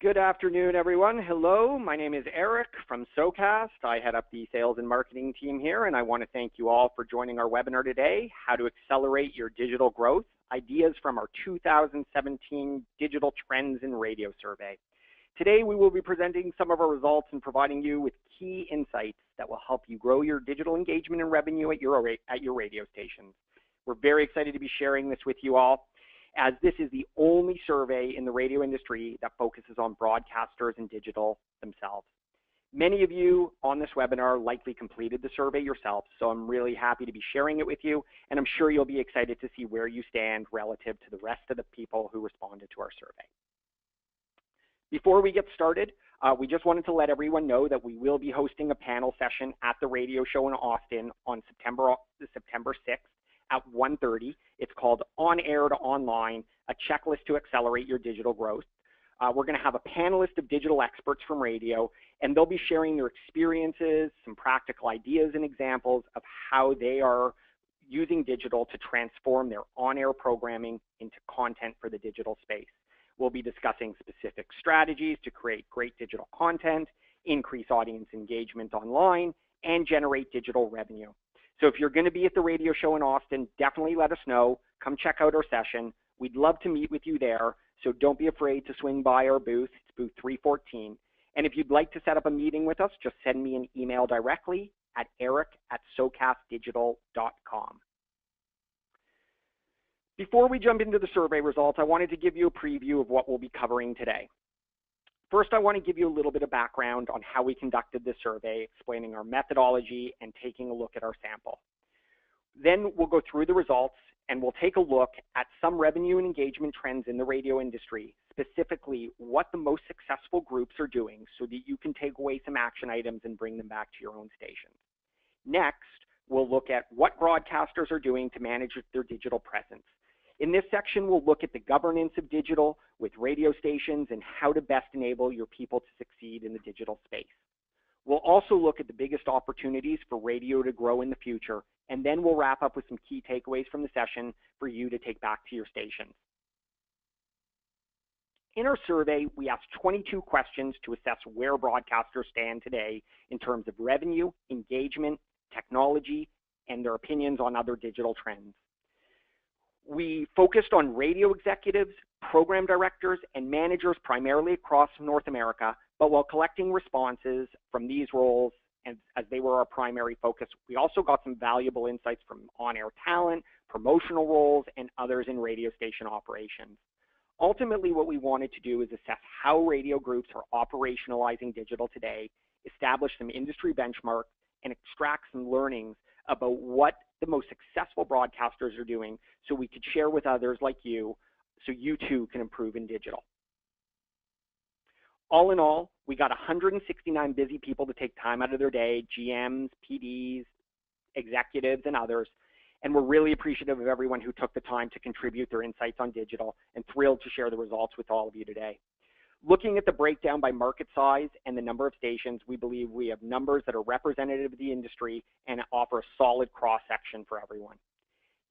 Good afternoon, everyone. Hello, my name is Eric from SoCast. I head up the sales and marketing team here, and I want to thank you all for joining our webinar today, How to Accelerate Your Digital Growth, Ideas from our 2017 Digital Trends in Radio Survey. Today, we will be presenting some of our results and providing you with key insights that will help you grow your digital engagement and revenue at your radio stations. We're very excited to be sharing this with you all, as this is the only survey in the radio industry that focuses on broadcasters and digital themselves. Many of you on this webinar likely completed the survey yourself, so I'm really happy to be sharing it with you, and I'm sure you'll be excited to see where you stand relative to the rest of the people who responded to our survey. Before we get started, we just wanted to let everyone know that we will be hosting a panel session at the radio show in Austin on September 6th. At 1:30. It's called On Air to Online, a checklist to accelerate your digital growth. We're going to have a panelist of digital experts from radio, and they'll be sharing their experiences, some practical ideas and examples of how they are using digital to transform their on-air programming into content for the digital space. We'll be discussing specific strategies to create great digital content, increase audience engagement online, and generate digital revenue. So if you're going to be at the radio show in Austin, definitely let us know. Come check out our session. We'd love to meet with you there, so don't be afraid to swing by our booth. It's booth 314. And if you'd like to set up a meeting with us, just send me an email directly at eric@SoCastDigital.com. Before we jump into the survey results, I wanted to give you a preview of what we'll be covering today. First, I want to give you a little bit of background on how we conducted this survey, explaining our methodology and taking a look at our sample. Then we'll go through the results and we'll take a look at some revenue and engagement trends in the radio industry, specifically what the most successful groups are doing so that you can take away some action items and bring them back to your own stations. Next, we'll look at what broadcasters are doing to manage their digital presence. In this section, we'll look at the governance of digital with radio stations and how to best enable your people to succeed in the digital space. We'll also look at the biggest opportunities for radio to grow in the future, and then we'll wrap up with some key takeaways from the session for you to take back to your stations. In our survey, we asked 22 questions to assess where broadcasters stand today in terms of revenue, engagement, technology, and their opinions on other digital trends. We focused on radio executives, program directors, and managers primarily across North America, but while collecting responses from these roles, and as they were our primary focus, we also got some valuable insights from on-air talent, promotional roles, and others in radio station operations. Ultimately, what we wanted to do is assess how radio groups are operationalizing digital today, establish some industry benchmarks, and extract some learnings about what the most successful broadcasters are doing so we could share with others like you so you too can improve in digital. All in all, we got 169 busy people to take time out of their day, GMs, PDs, executives, and others, and we're really appreciative of everyone who took the time to contribute their insights on digital and thrilled to share the results with all of you today. Looking at the breakdown by market size and the number of stations, we believe we have numbers that are representative of the industry and offer a solid cross-section for everyone.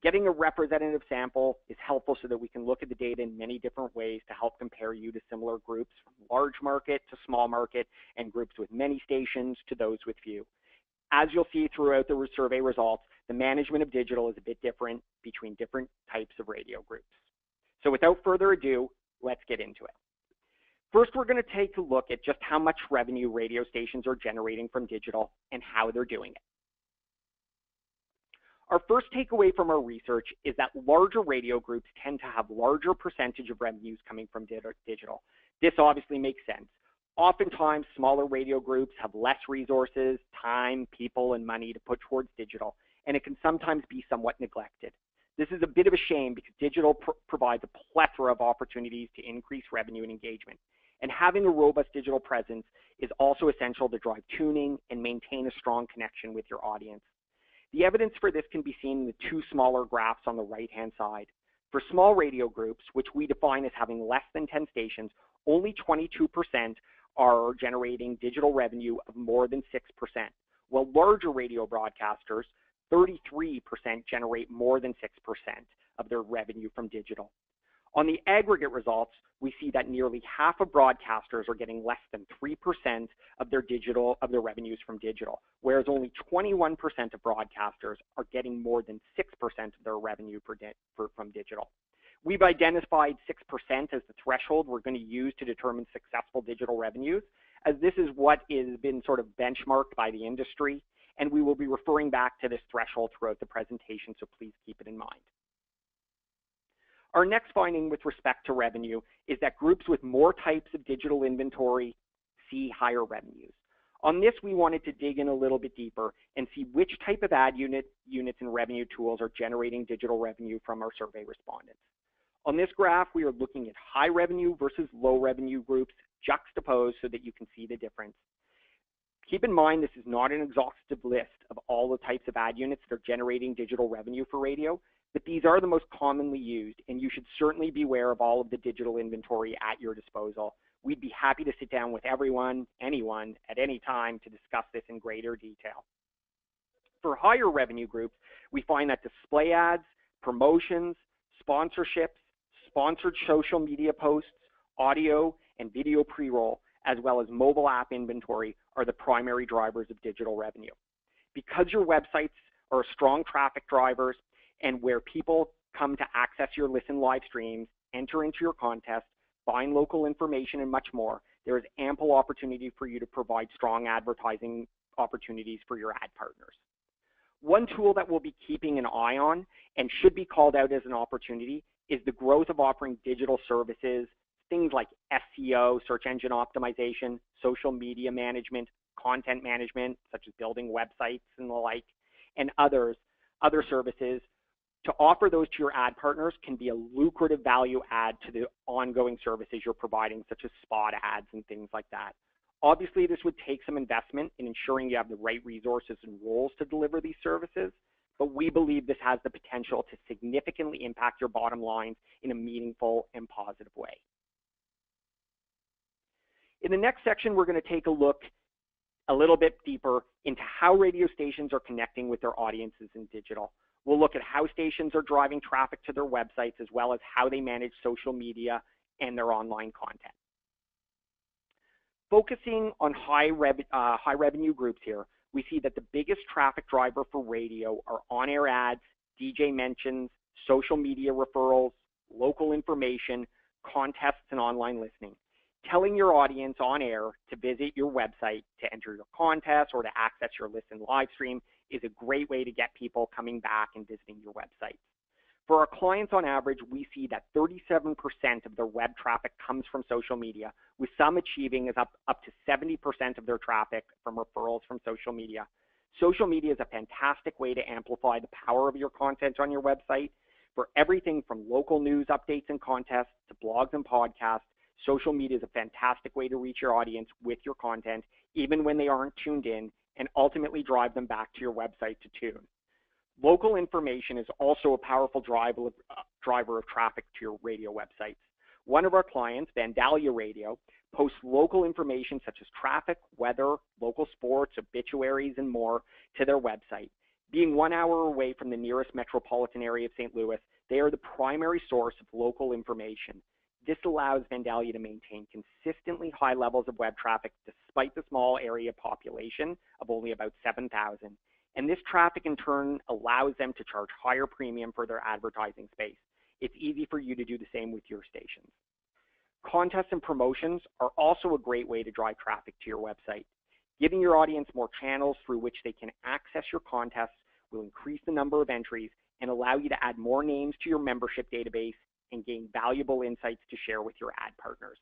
Getting a representative sample is helpful so that we can look at the data in many different ways to help compare you to similar groups from large market to small market and groups with many stations to those with few. As you'll see throughout the survey results, the management of digital is a bit different between different types of radio groups. So without further ado, let's get into it. First, we're going to take a look at just how much revenue radio stations are generating from digital and how they're doing it. Our first takeaway from our research is that larger radio groups tend to have larger percentage of revenues coming from digital. This obviously makes sense. Oftentimes, smaller radio groups have less resources, time, people, and money to put towards digital, and it can sometimes be somewhat neglected. This is a bit of a shame because digital provides a plethora of opportunities to increase revenue and engagement. And having a robust digital presence is also essential to drive tuning and maintain a strong connection with your audience. The evidence for this can be seen in the two smaller graphs on the right-hand side. For small radio groups, which we define as having less than 10 stations, only 22% are generating digital revenue of more than 6%, while larger radio broadcasters, 33% generate more than 6% of their revenue from digital. On the aggregate results, we see that nearly half of broadcasters are getting less than 3% of their revenues from digital, whereas only 21% of broadcasters are getting more than 6% of their revenue from digital. We've identified 6% as the threshold we're going to use to determine successful digital revenues, as this is what has been sort of benchmarked by the industry, and we will be referring back to this threshold throughout the presentation, so please keep it in mind. Our next finding with respect to revenue is that groups with more types of digital inventory see higher revenues. On this, we wanted to dig in a little bit deeper and see which type of ad units and revenue tools are generating digital revenue from our survey respondents. On this graph, we are looking at high revenue versus low revenue groups juxtaposed so that you can see the difference. Keep in mind, this is not an exhaustive list of all the types of ad units that are generating digital revenue for radio, but these are the most commonly used, and you should certainly be aware of all of the digital inventory at your disposal. We'd be happy to sit down with anyone, at any time to discuss this in greater detail. For higher revenue groups, we find that display ads, promotions, sponsorships, sponsored social media posts, audio and video pre-roll, as well as mobile app inventory are the primary drivers of digital revenue. Because your websites are strong traffic drivers and where people come to access your listen live streams, enter into your contest, find local information and much more, there is ample opportunity for you to provide strong advertising opportunities for your ad partners. One tool that we'll be keeping an eye on and should be called out as an opportunity is the growth of offering digital services, things like SEO, search engine optimization, social media management, content management, such as building websites and the like, and other services. To offer those to your ad partners can be a lucrative value add to the ongoing services you're providing, such as spot ads and things like that. Obviously, this would take some investment in ensuring you have the right resources and roles to deliver these services, but we believe this has the potential to significantly impact your bottom lines in a meaningful and positive way. In the next section, we're going to take a look a little bit deeper into how radio stations are connecting with their audiences in digital. We'll look at how stations are driving traffic to their websites, as well as how they manage social media and their online content. Focusing on high revenue groups here, we see that the biggest traffic driver for radio are on-air ads, DJ mentions, social media referrals, local information, contests, and online listening. Telling your audience on air to visit your website to enter your contest or to access your listen live stream is a great way to get people coming back and visiting your website. For our clients on average, we see that 37% of their web traffic comes from social media, with some achieving up to 70% of their traffic from referrals from social media. Social media is a fantastic way to amplify the power of your content on your website. For everything from local news updates and contests to blogs and podcasts, social media is a fantastic way to reach your audience with your content, even when they aren't tuned in, and ultimately drive them back to your website to tune. Local information is also a powerful driver of traffic to your radio websites. One of our clients, Vandalia Radio, posts local information such as traffic, weather, local sports, obituaries, and more to their website. Being 1 hour away from the nearest metropolitan area of St. Louis, they are the primary source of local information. This allows Vandalia to maintain consistently high levels of web traffic despite the small area population of only about 7,000. And this traffic in turn allows them to charge higher premium for their advertising space. It's easy for you to do the same with your stations. Contests and promotions are also a great way to drive traffic to your website. Giving your audience more channels through which they can access your contests will increase the number of entries and allow you to add more names to your membership database and gain valuable insights to share with your ad partners.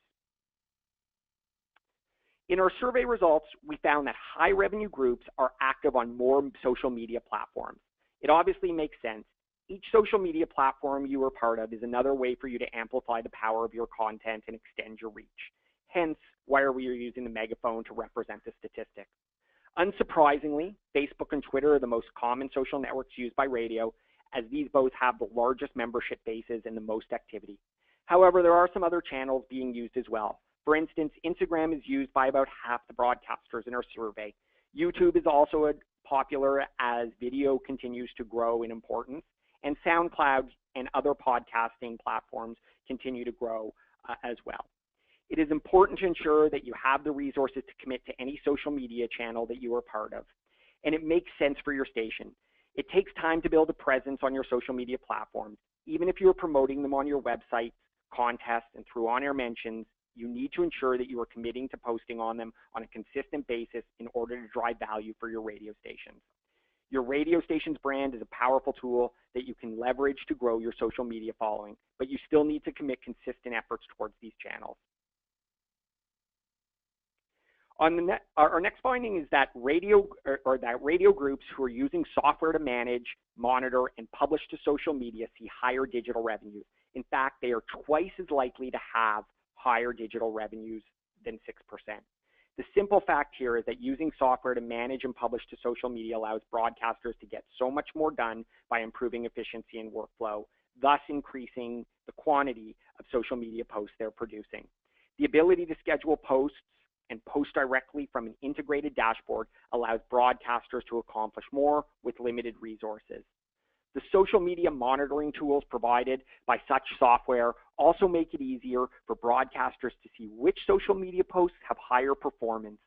In our survey results, we found that high revenue groups are active on more social media platforms. It obviously makes sense. Each social media platform you are part of is another way for you to amplify the power of your content and extend your reach. Hence, why we are using the megaphone to represent the statistic. Unsurprisingly, Facebook and Twitter are the most common social networks used by radio, as these both have the largest membership bases and the most activity. However, there are some other channels being used as well. For instance, Instagram is used by about half the broadcasters in our survey. YouTube is also popular as video continues to grow in importance, and SoundCloud and other podcasting platforms continue to grow as well. It is important to ensure that you have the resources to commit to any social media channel that you are part of, and it makes sense for your station. It takes time to build a presence on your social media platforms. Even if you are promoting them on your website, contests, and through on-air mentions, you need to ensure that you are committing to posting on them on a consistent basis in order to drive value for your radio stations. Your radio station's brand is a powerful tool that you can leverage to grow your social media following, but you still need to commit consistent efforts towards these channels. Our next finding is that radio groups who are using software to manage, monitor, and publish to social media see higher digital revenues. In fact, they are twice as likely to have higher digital revenues than 6%. The simple fact here is that using software to manage and publish to social media allows broadcasters to get so much more done by improving efficiency and workflow, thus increasing the quantity of social media posts they're producing. The ability to schedule posts and post directly from an integrated dashboard allows broadcasters to accomplish more with limited resources. The social media monitoring tools provided by such software also make it easier for broadcasters to see which social media posts have higher performance.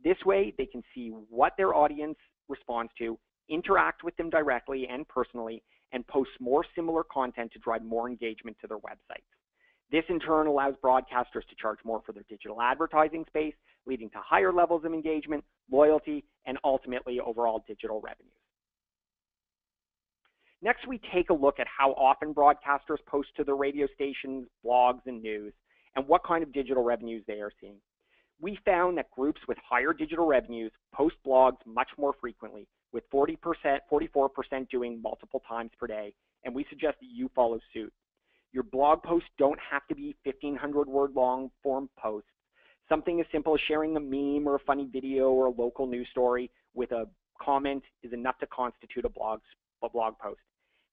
This way, they can see what their audience responds to, interact with them directly and personally, and post more similar content to drive more engagement to their websites. This in turn allows broadcasters to charge more for their digital advertising space, leading to higher levels of engagement, loyalty, and ultimately overall digital revenues. Next, we take a look at how often broadcasters post to their radio stations, blogs, and news, and what kind of digital revenues they are seeing. We found that groups with higher digital revenues post blogs much more frequently, with 44% doing multiple times per day, and we suggest that you follow suit. Your blog posts don't have to be 1,500-word long form posts. Something as simple as sharing a meme or a funny video or a local news story with a comment is enough to constitute a blog post.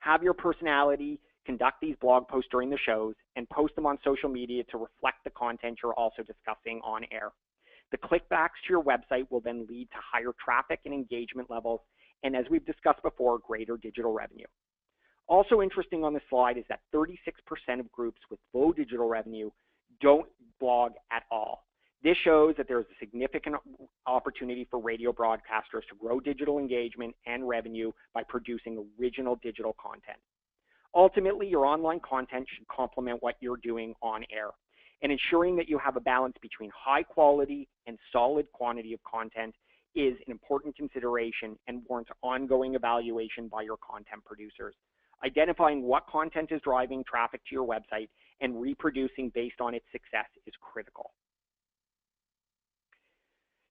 Have your personality conduct these blog posts during the shows and post them on social media to reflect the content you're also discussing on air. The clickbacks to your website will then lead to higher traffic and engagement levels, and as we've discussed before, greater digital revenue. Also interesting on this slide is that 36% of groups with low digital revenue don't blog at all. This shows that there is a significant opportunity for radio broadcasters to grow digital engagement and revenue by producing original digital content. Ultimately, your online content should complement what you're doing on air, and ensuring that you have a balance between high quality and solid quantity of content is an important consideration and warrants ongoing evaluation by your content producers. Identifying what content is driving traffic to your website and reproducing based on its success is critical.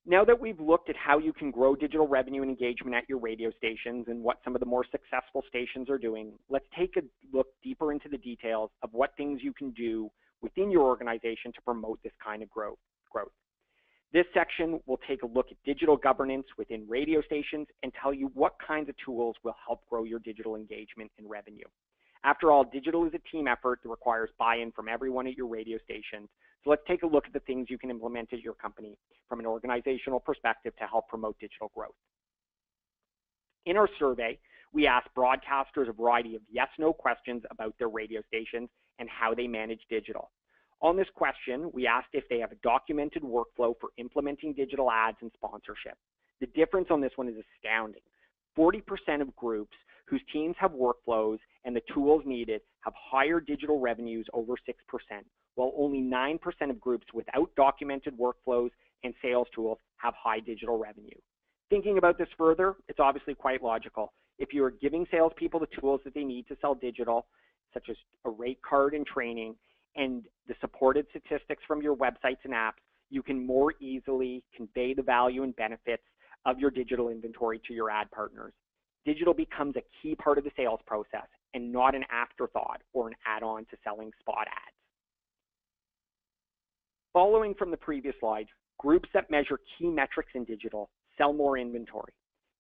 Now that we've looked at how you can grow digital revenue and engagement at your radio stations and what some of the more successful stations are doing, let's take a look deeper into the details of what things you can do within your organization to promote this kind of growth. This section will take a look at digital governance within radio stations and tell you what kinds of tools will help grow your digital engagement and revenue. After all, digital is a team effort that requires buy-in from everyone at your radio stations. So let's take a look at the things you can implement at your company from an organizational perspective to help promote digital growth. In our survey, we asked broadcasters a variety of yes/no questions about their radio stations and how they manage digital. On this question, we asked if they have a documented workflow for implementing digital ads and sponsorship. The difference on this one is astounding. 40% of groups whose teams have workflows and the tools needed have higher digital revenues over 6%, while only 9% of groups without documented workflows and sales tools have high digital revenue. Thinking about this further, it's obviously quite logical. If you are giving salespeople the tools that they need to sell digital, such as a rate card and training, and the supported statistics from your websites and apps, you can more easily convey the value and benefits of your digital inventory to your ad partners. Digital becomes a key part of the sales process and not an afterthought or an add-on to selling spot ads. Following from the previous slide, groups that measure key metrics in digital sell more inventory.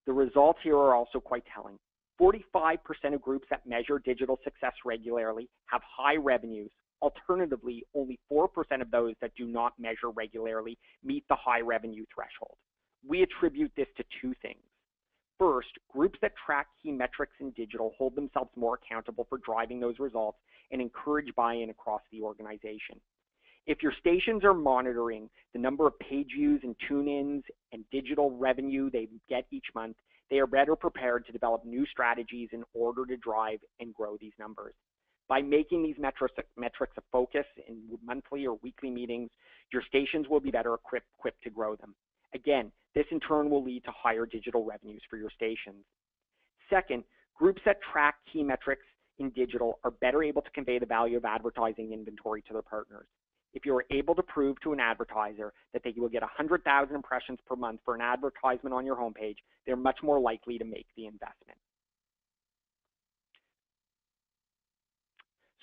The results here are also quite telling. 45% of groups that measure digital success regularly have high revenues. Alternatively, only 4% of those that do not measure regularly meet the high revenue threshold. We attribute this to two things. First, groups that track key metrics in digital hold themselves more accountable for driving those results and encourage buy-in across the organization. If your stations are monitoring the number of page views and tune-ins and digital revenue they get each month, they are better prepared to develop new strategies in order to drive and grow these numbers. By making these metrics a focus in monthly or weekly meetings, your stations will be better equipped to grow them. Again, this in turn will lead to higher digital revenues for your stations. Second, groups that track key metrics in digital are better able to convey the value of advertising inventory to their partners. If you are able to prove to an advertiser that they will get 100,000 impressions per month for an advertisement on your homepage, they're much more likely to make the investment.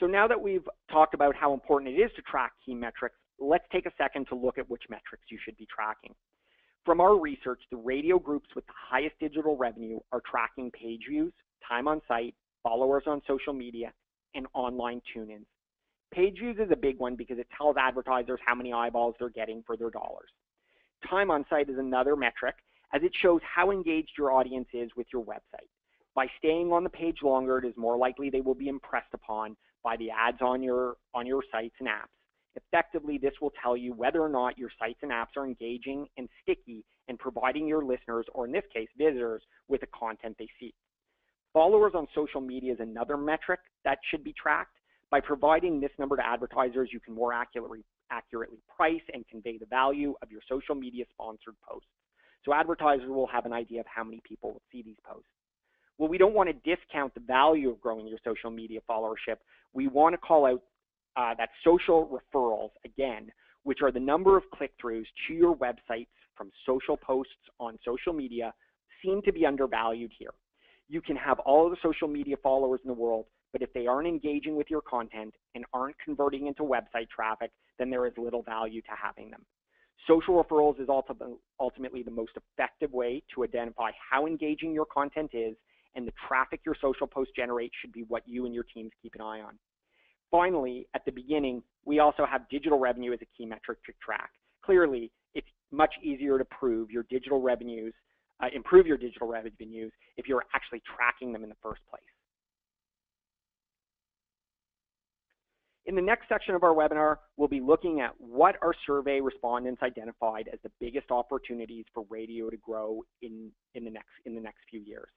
So now that we've talked about how important it is to track key metrics, let's take a second to look at which metrics you should be tracking. From our research, the radio groups with the highest digital revenue are tracking page views, time on site, followers on social media, and online tune-ins. Page views is a big one because it tells advertisers how many eyeballs they're getting for their dollars. Time on site is another metric as it shows how engaged your audience is with your website. By staying on the page longer, it is more likely they will be impressed upon by the ads on your sites and apps. Effectively, this will tell you whether or not your sites and apps are engaging and sticky and providing your listeners, or in this case, visitors, with the content they seek. Followers on social media is another metric that should be tracked. By providing this number to advertisers, you can more accurately price and convey the value of your social media sponsored posts. So advertisers will have an idea of how many people will see these posts. Well, we don't want to discount the value of growing your social media followership. We want to call out that social referrals, again, which are the number of click-throughs to your websites from social posts on social media, seem to be undervalued here. You can have all of the social media followers in the world, but if they aren't engaging with your content and aren't converting into website traffic, then there is little value to having them. Social referrals is ultimately the most effective way to identify how engaging your content is, and the traffic your social posts generate should be what you and your teams keep an eye on. Finally, at the beginning, we also have digital revenue as a key metric to track. Clearly, it's much easier to prove your digital revenues, improve your digital revenues if you're actually tracking them in the first place. In the next section of our webinar, we'll be looking at what our survey respondents identified as the biggest opportunities for radio to grow in the next few years.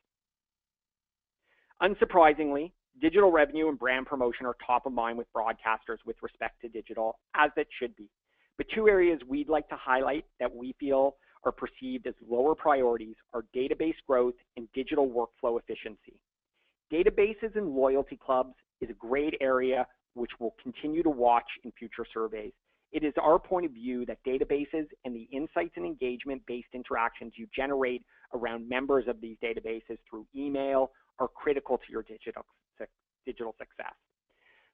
Unsurprisingly, digital revenue and brand promotion are top of mind with broadcasters with respect to digital, as it should be. But two areas we'd like to highlight that we feel are perceived as lower priorities are database growth and digital workflow efficiency. Databases and loyalty clubs is a great area which we'll continue to watch in future surveys. It is our point of view that databases and the insights and engagement-based interactions you generate around members of these databases through email are critical to your digital success.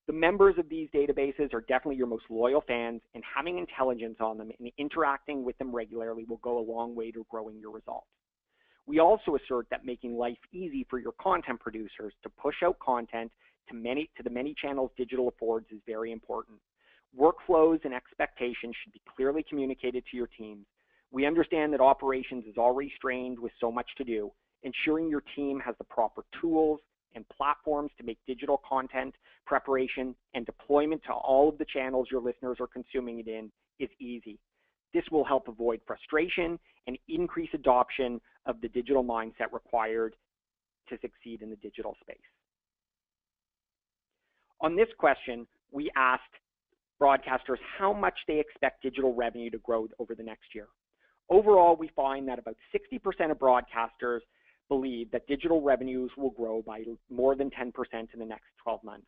The members of these databases are definitely your most loyal fans, and having intelligence on them and interacting with them regularly will go a long way to growing your results. We also assert that making life easy for your content producers to push out content to the many channels digital affords is very important. Workflows and expectations should be clearly communicated to your teams. We understand that operations is already strained with so much to do. Ensuring your team has the proper tools and platforms to make digital content preparation and deployment to all of the channels your listeners are consuming it in is easy. This will help avoid frustration and increase adoption of the digital mindset required to succeed in the digital space. On this question, we asked broadcasters how much they expect digital revenue to grow over the next year. Overall, we find that about 60% of broadcasters believe that digital revenues will grow by more than 10% in the next 12 months.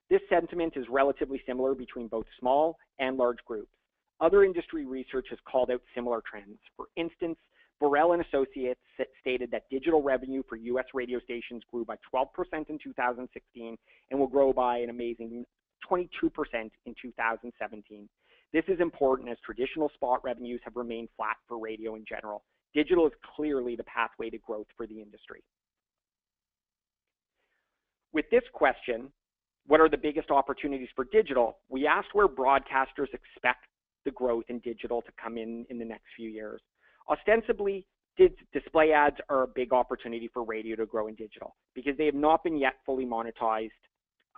This sentiment is relatively similar between both small and large groups. Other industry research has called out similar trends. For instance, Burrell and Associates stated that digital revenue for U.S. radio stations grew by 12% in 2016 and will grow by an amazing 22% in 2017. This is important as traditional spot revenues have remained flat for radio in general. Digital is clearly the pathway to growth for the industry. With this question, what are the biggest opportunities for digital? We asked where broadcasters expect the growth in digital to come in the next few years. Ostensibly, Display ads are a big opportunity for radio to grow in digital because they have not been yet fully monetized.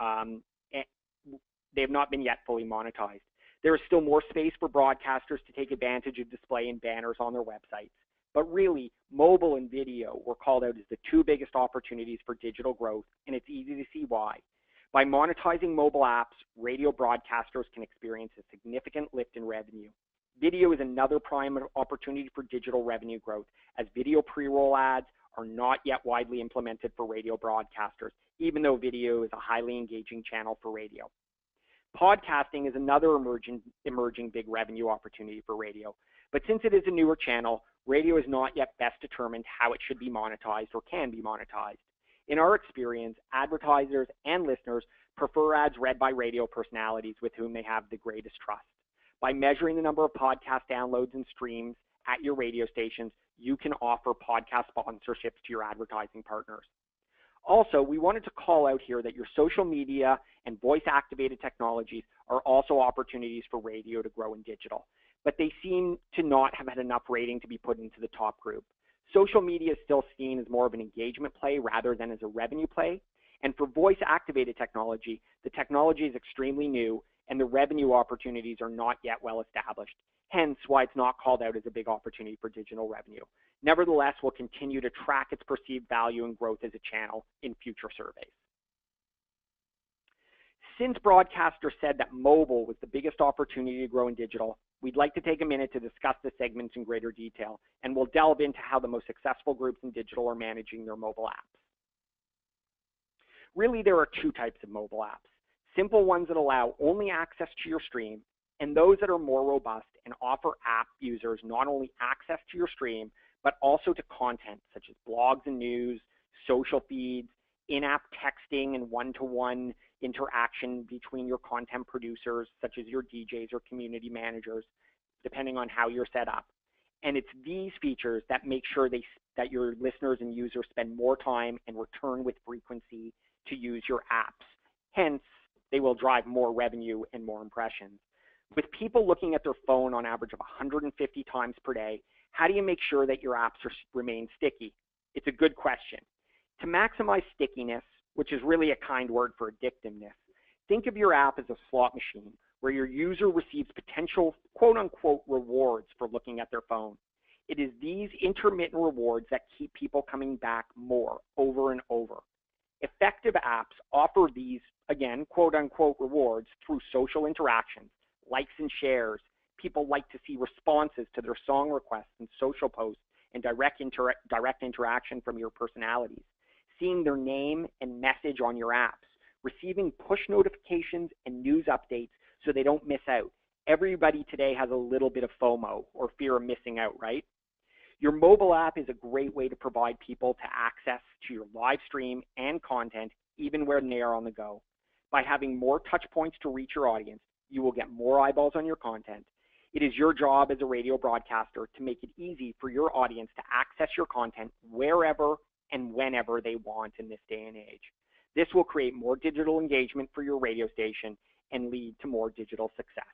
They have not been yet fully monetized. There is still more space for broadcasters to take advantage of display and banners on their websites. But really, mobile and video were called out as the two biggest opportunities for digital growth, and it's easy to see why. By monetizing mobile apps, radio broadcasters can experience a significant lift in revenue. Video is another prime opportunity for digital revenue growth, as video pre-roll ads are not yet widely implemented for radio broadcasters, even though video is a highly engaging channel for radio. Podcasting is another emerging big revenue opportunity for radio, but since it is a newer channel, radio is not yet best determined how it should be monetized or can be monetized. In our experience, advertisers and listeners prefer ads read by radio personalities with whom they have the greatest trust. By measuring the number of podcast downloads and streams at your radio stations, you can offer podcast sponsorships to your advertising partners. Also, we wanted to call out here that your social media and voice-activated technologies are also opportunities for radio to grow in digital, but they seem to not have had enough rating to be put into the top group. Social media is still seen as more of an engagement play rather than as a revenue play, and for voice-activated technology, the technology is extremely new and the revenue opportunities are not yet well established, hence why it's not called out as a big opportunity for digital revenue. Nevertheless, we'll continue to track its perceived value and growth as a channel in future surveys. Since broadcasters said that mobile was the biggest opportunity to grow in digital, we'd like to take a minute to discuss the segments in greater detail, and we'll delve into how the most successful groups in digital are managing their mobile apps. Really, there are two types of mobile apps. Simple ones that allow only access to your stream, and those that are more robust and offer app users not only access to your stream, but also to content such as blogs and news, social feeds, in-app texting, and one-to-one interaction between your content producers, such as your DJs or community managers, depending on how you're set up. And it's these features that make sure that your listeners and users spend more time and return with frequency to use your apps. Hence, they will drive more revenue and more impressions. With people looking at their phone on average of 150 times per day, how do you make sure that your apps remain sticky? It's a good question. To maximize stickiness, which is really a kind word for addictiveness, think of your app as a slot machine where your user receives potential quote-unquote rewards for looking at their phone. It is these intermittent rewards that keep people coming back more over and over. Effective apps offer these, again, quote-unquote rewards through social interactions, likes and shares. People like to see responses to their song requests and social posts and direct interaction from your personalities, seeing their name and message on your apps, receiving push notifications and news updates so they don't miss out. Everybody today has a little bit of FOMO, or fear of missing out, right? Your mobile app is a great way to provide people to access to your live stream and content even when they are on the go. By having more touch points to reach your audience, you will get more eyeballs on your content. It is your job as a radio broadcaster to make it easy for your audience to access your content wherever and whenever they want in this day and age. This will create more digital engagement for your radio station and lead to more digital success.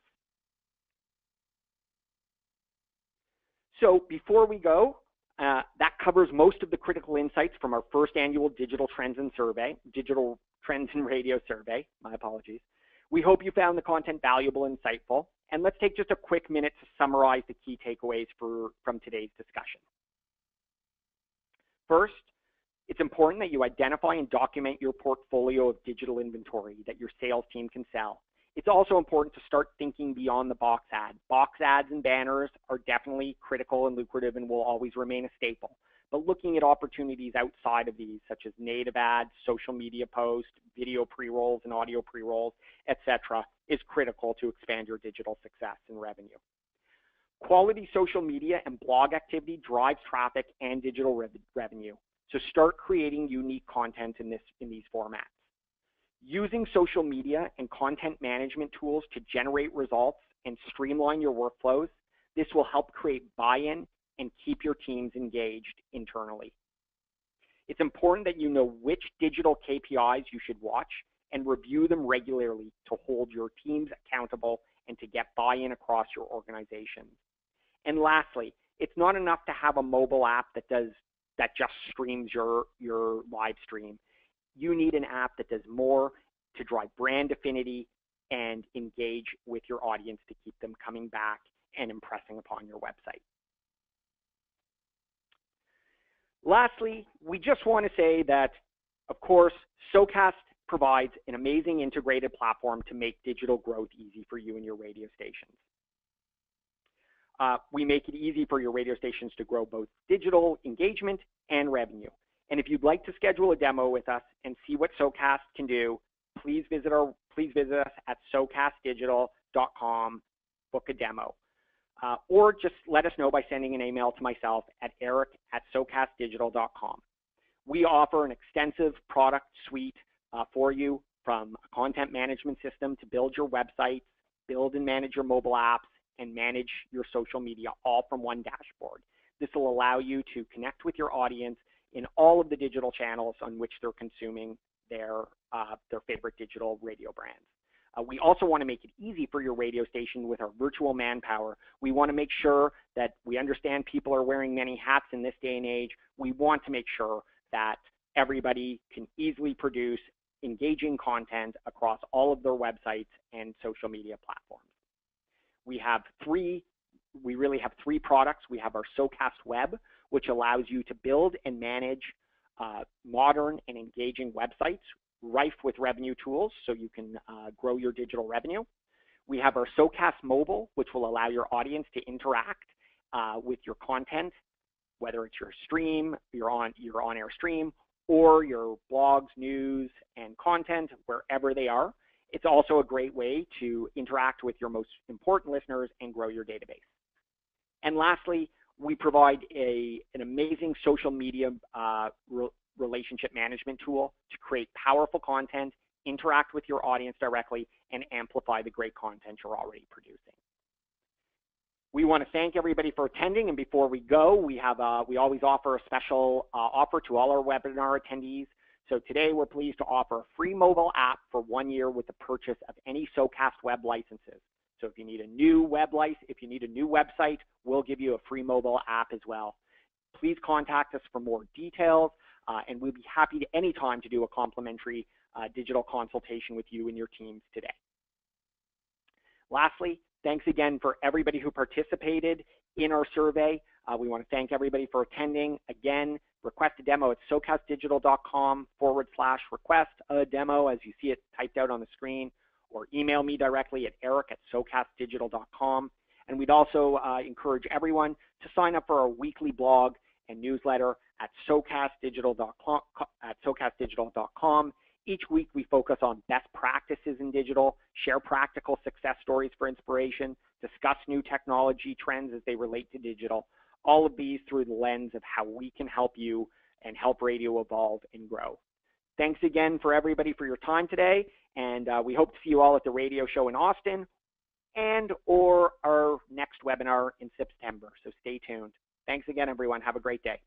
So before we go, that covers most of the critical insights from our first annual Digital Trends and Radio Survey, my apologies. We hope you found the content valuable and insightful, and let's take just a quick minute to summarize the key takeaways from today's discussion. First, it's important that you identify and document your portfolio of digital inventory that your sales team can sell. It's also important to start thinking beyond the box ad. Box ads and banners are definitely critical and lucrative and will always remain a staple. But looking at opportunities outside of these, such as native ads, social media posts, video pre-rolls and audio pre-rolls, etc., is critical to expand your digital success and revenue. Quality social media and blog activity drives traffic and digital revenue. So start creating unique content in these formats. Using social media and content management tools to generate results and streamline your workflows, this will help create buy-in and keep your teams engaged internally. It's important that you know which digital KPIs you should watch and review them regularly to hold your teams accountable and to get buy-in across your organization. And lastly, It's not enough to have a mobile app that just streams your live stream. You need an app that does more to drive brand affinity and engage with your audience to keep them coming back and impressing upon your website. Lastly, we just want to say that, of course, SoCast provides an amazing integrated platform to make digital growth easy for you and your radio stations. We make it easy for your radio stations to grow both digital engagement and revenue. And if you'd like to schedule a demo with us and see what SoCast can do, please visit us at SoCastDigital.com, book a demo. Or just let us know by sending an email to myself at eric@SoCastDigital.com. We offer an extensive product suite for you, from a content management system to build your websites, build and manage your mobile apps, and manage your social media, all from one dashboard. This will allow you to connect with your audience in all of the digital channels on which they're consuming their favorite digital radio brands. We also want to make it easy for your radio station with our virtual manpower. We want to make sure that we understand people are wearing many hats in this day and age. We want to make sure that everybody can easily produce engaging content across all of their websites and social media platforms. We really have three products. We have our SoCast Web, which allows you to build and manage modern and engaging websites rife with revenue tools so you can grow your digital revenue. We have our SoCast Mobile, which will allow your audience to interact with your content, whether it's your stream, your on-air stream, or your blogs, news, and content, wherever they are. It's also a great way to interact with your most important listeners and grow your database. And lastly, we provide an amazing social media relationship management tool to create powerful content, interact with your audience directly, and amplify the great content you're already producing. We want to thank everybody for attending, and before we go, we always offer a special offer to all our webinar attendees. So today we're pleased to offer a free mobile app for 1 year with the purchase of any SoCast web licenses. So if you need a new website, we'll give you a free mobile app as well. Please contact us for more details, and we'll be happy to anytime to do a complimentary digital consultation with you and your teams today. Lastly, thanks again for everybody who participated in our survey. We want to thank everybody for attending. Again, request a demo at SoCastDigital.com/request a demo, as you see it typed out on the screen, or email me directly at eric@SoCastDigital.com. And we'd also encourage everyone to sign up for our weekly blog and newsletter at SoCastDigital.com. Each week we focus on best practices in digital, share practical success stories for inspiration, discuss new technology trends as they relate to digital, all of these through the lens of how we can help you and help radio evolve and grow. Thanks again for everybody for your time today, and we hope to see you all at the radio show in Austin and or our next webinar in September, so stay tuned. Thanks again, everyone. Have a great day.